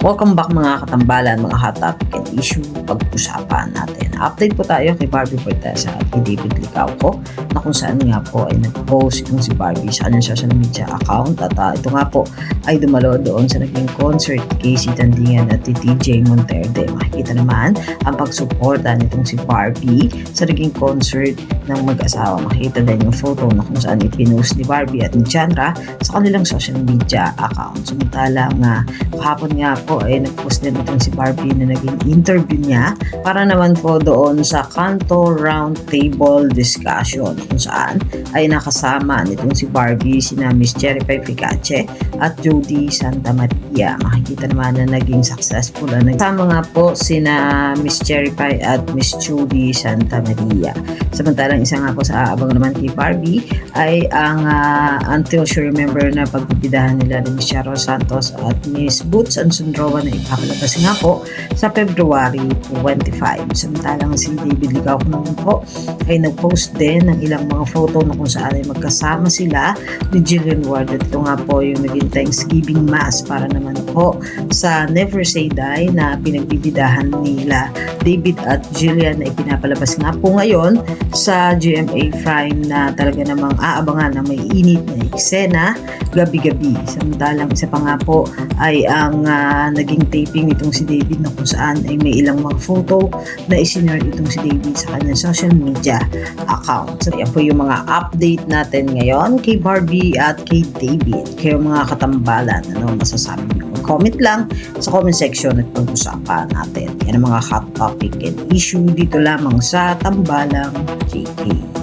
Welcome back mga katambalan, mga hot topic and issue pag-usapan natin. Update po tayo kay Barbie Fortesa at kay David Licauco na kung saan nga po ay nag-post itong si Barbie sa kanyang social media account at ito nga po ay dumalo doon sa naging concert kay Casey Tandingan at TJ Monterde. Makikita naman ang pagsuporta nitong si Barbie sa naging concert ng mag-asawa. Makikita din yung photo na kung saan ipinost ni Barbie at ni Chandra sa kanilang social media account. Samantalang kahapon nga po ay nag-post din itong si Barbie na naging interview niya para naman po doon sa Kanto Roundtable Discussion kung saan ay nakasama nitong si Barbie sina Miss Cherry Pie Ficache at Jody Santa Maria. Makikita naman na naging successful na nagsama nga po sina Miss Cherry Pie at Miss Jody Santa Maria. Samantalang isa nga po sa aabang naman kay Barbie ay ang until she remember na pagbibidahan nila ni Miss Charo Santos at Miss Boots Ansundrowa na ipapalabas nga po sa February 25. Samantalang si David Licauco naman po ay nag-post din ng ilang mga photo na kung saan ay magkasama sila ni Jillian Ward at ito nga po yung naging Thanksgiving Mass para naman po sa Never Say Die na pinagbibidahan nila David at Jillian na ipinapalabas nga po ngayon sa GMA Prime na talaga namang aabangan na may init na eksena gabi-gabi. Samantalang isa pa nga po ay ang naging taping nitong si David na kung saan ay may ilang mga photo na isinare itong si David sa kanyang social media account. So yan po yung mga update natin ngayon kay Barbie at kay David. Kayo mga katambalan, ano masasabi niyo? Comment lang sa comment section at pag-usapan natin. Yan ang mga hot topic and issue dito lamang sa Tambalang JK.